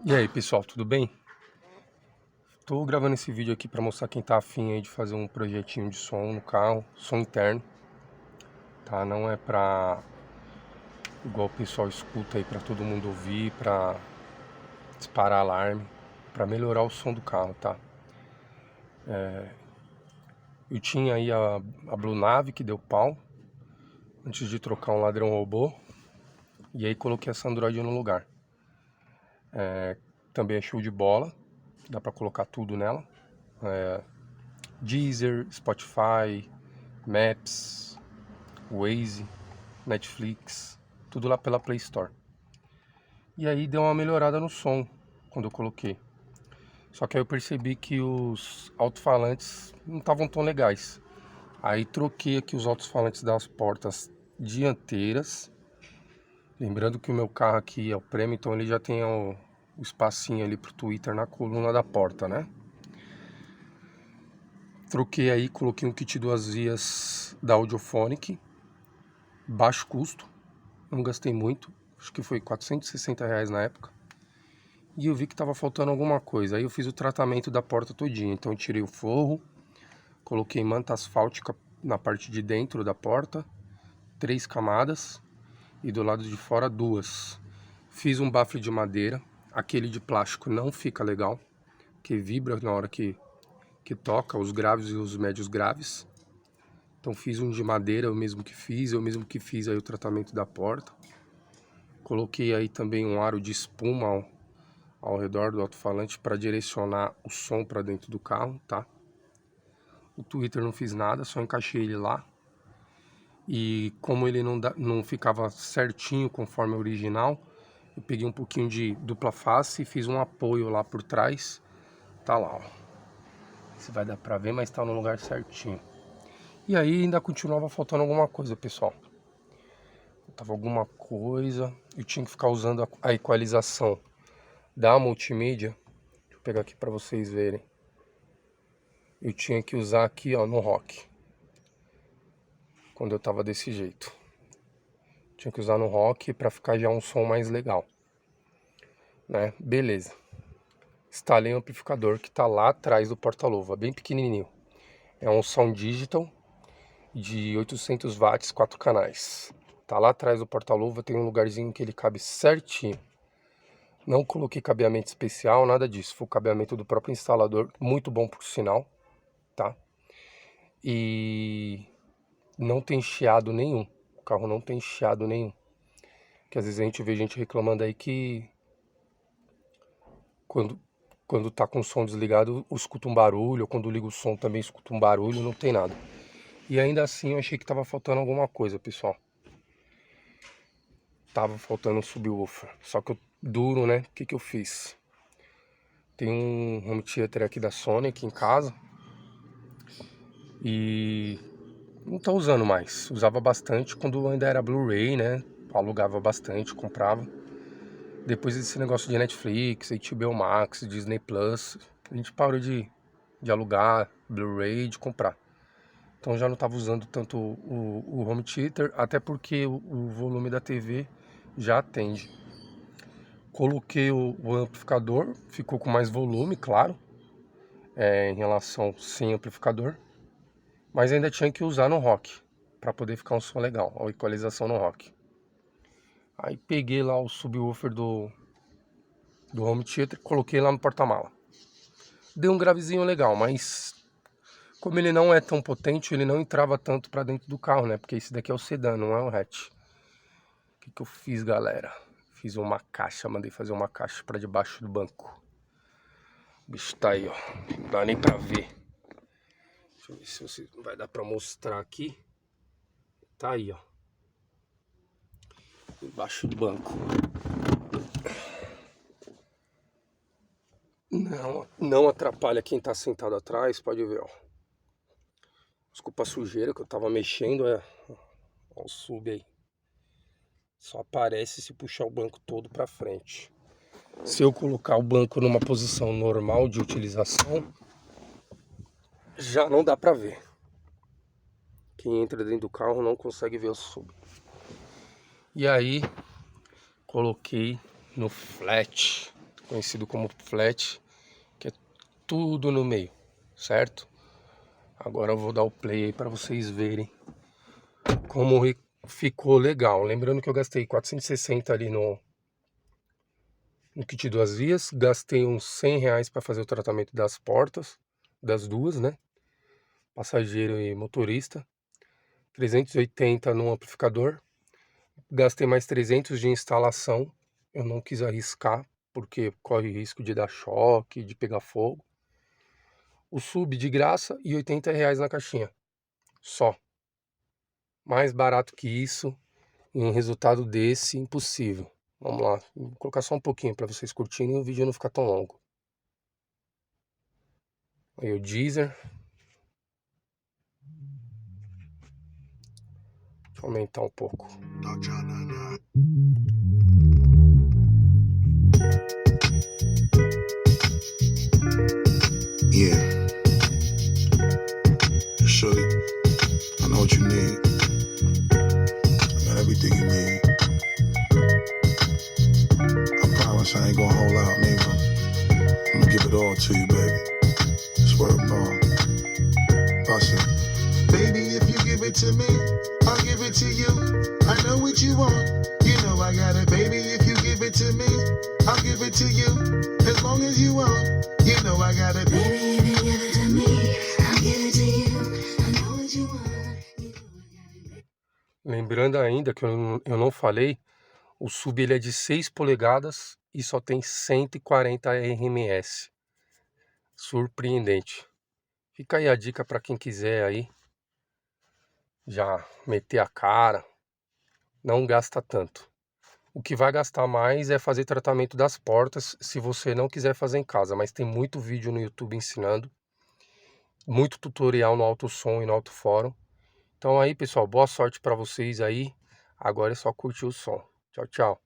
E aí pessoal, tudo bem? Tô gravando esse vídeo aqui para mostrar quem tá afim aí de fazer um projetinho de som no carro, som interno, tá? Não é pra, igual o pessoal escuta aí, pra todo mundo ouvir, pra disparar alarme, pra melhorar o som do carro, tá? Eu tinha aí a Blue Nave que deu pau, antes de trocar um ladrão robô, e aí coloquei essa Android no lugar. Também é show de bola, dá pra colocar tudo nela. Deezer, Spotify, Maps, Waze, Netflix, tudo lá pela Play Store. E aí deu uma melhorada no som quando eu coloquei. Só que aí eu percebi que os alto-falantes não estavam tão legais. Aí troquei aqui os alto-falantes das portas dianteiras. Lembrando que o meu carro aqui é o Premium, então ele já tem o espacinho ali pro Twitter na coluna da porta, né? Troquei aí, coloquei um kit 2 vias da Audiophonic, baixo custo, não gastei muito, acho que foi R$ 460 na época. E eu vi que tava faltando alguma coisa, aí eu fiz o tratamento da porta todinha. Então eu tirei o forro, coloquei manta asfáltica na parte de dentro da porta, 3 camadas, e do lado de fora 2. Fiz um bafle de madeira, aquele de plástico não fica legal, que vibra na hora que toca, os graves e os médios graves. Então fiz um de madeira, eu mesmo que fiz aí o tratamento da porta. Coloquei aí também um aro de espuma ao redor do alto-falante para direcionar o som para dentro do carro, tá? O Twitter não fiz nada, só encaixei ele lá. E como ele não ficava certinho conforme o original, eu peguei um pouquinho de dupla face e fiz um apoio lá por trás. Tá lá, ó. Se vai dar pra ver, mas tá no lugar certinho. E aí ainda continuava faltando alguma coisa, pessoal. Faltava alguma coisa. Eu tinha que ficar usando a equalização da multimídia. Deixa eu pegar aqui pra vocês verem. Eu tinha que usar aqui, ó, no rock. Quando eu tava desse jeito. Tinha que usar no rock pra ficar já um som mais legal, né? Beleza. Instalei um amplificador que tá lá atrás do porta-luva, bem pequenininho. É um Sound Digital de 800 watts, 4 canais. Tá lá atrás do porta-luva, tem um lugarzinho que ele cabe certinho. Não coloquei cabeamento especial, nada disso. Foi o cabeamento do próprio instalador, muito bom por sinal, tá? E não tem chiado nenhum. O carro não tem chiado nenhum. Que às vezes a gente vê gente reclamando aí que quando tá com o som desligado, escuta um barulho, ou quando liga o som também escuta um barulho, não tem nada. E ainda assim eu achei que tava faltando alguma coisa, pessoal. Tava faltando um subwoofer. Só que eu, duro, né? O que que eu fiz? Tem um home theater aqui da Sony aqui em casa. E não tô usando mais. Usava bastante quando ainda era Blu-ray, né? Alugava bastante, comprava. Depois desse negócio de Netflix, HBO Max, Disney Plus, a gente parou de alugar Blu-ray e de comprar. Então já não estava usando tanto o home theater, até porque o volume da TV já atende. Coloquei o amplificador, ficou com mais volume, claro, em relação sem amplificador, mas ainda tinha que usar no rock, para poder ficar um som legal, a equalização no rock. Aí peguei lá o subwoofer do home theater, coloquei lá no porta-mala. Deu um gravezinho legal, mas como ele não é tão potente, ele não entrava tanto para dentro do carro, né? Porque esse daqui é o sedã, não é o hatch. O que que eu fiz, galera? Fiz uma caixa, mandei fazer uma caixa para debaixo do banco. O bicho tá aí, ó. Não dá nem pra ver. Deixa eu ver se vai dar pra mostrar aqui. Tá aí, ó. Embaixo do banco. Não atrapalha quem tá sentado atrás, pode ver, ó. Desculpa a sujeira que eu tava mexendo, ó o sub aí. Só aparece se puxar o banco todo pra frente. Se eu colocar o banco numa posição normal de utilização, já não dá pra ver. Quem entra dentro do carro não consegue ver o sub. E aí, coloquei no flat. conhecido como flat, que é tudo no meio, certo? Agora eu vou dar o play aí para vocês verem como ficou legal. Lembrando que eu gastei 460 ali no kit 2 vias, gastei uns 100 reais para fazer o tratamento das portas, das duas, né? Passageiro e motorista. 380 no amplificador. Gastei mais 300 de instalação. Eu não quis arriscar, porque corre risco de dar choque, de pegar fogo. O sub de graça e 80 reais na caixinha. Só. Mais barato que isso, e um resultado desse, impossível. Vamos lá, vou colocar só um pouquinho para vocês curtirem e o vídeo não ficar tão longo. Aí o Deezer. Deixa eu aumentar um pouco. Yeah. Shorty, I know what you need. I got everything you need. I promise I ain't gonna hold out, nigga. I'm gonna give it all to you, baby. Swear to God. Bust it. Baby, if you give it to me, I'll give it to you. I know what you want. You know I got it, baby. If you give it to me, I'll give it to you. As long as you want, you know I got it. Baby, if you give it to me, I'll give it to you. I know what you want. You know I got it. Lembrando ainda que eu não falei, o sub ele é de 6 polegadas e só tem 140 RMS. Surpreendente. Fica aí a dica para quem quiser aí já meter a cara. Não gasta tanto. O que vai gastar mais é fazer tratamento das portas, se você não quiser fazer em casa, mas tem muito vídeo no YouTube ensinando, muito tutorial no Alto Som e no Alto Fórum. Então aí, pessoal, boa sorte para vocês aí. Agora é só curtir o som. Tchau, tchau.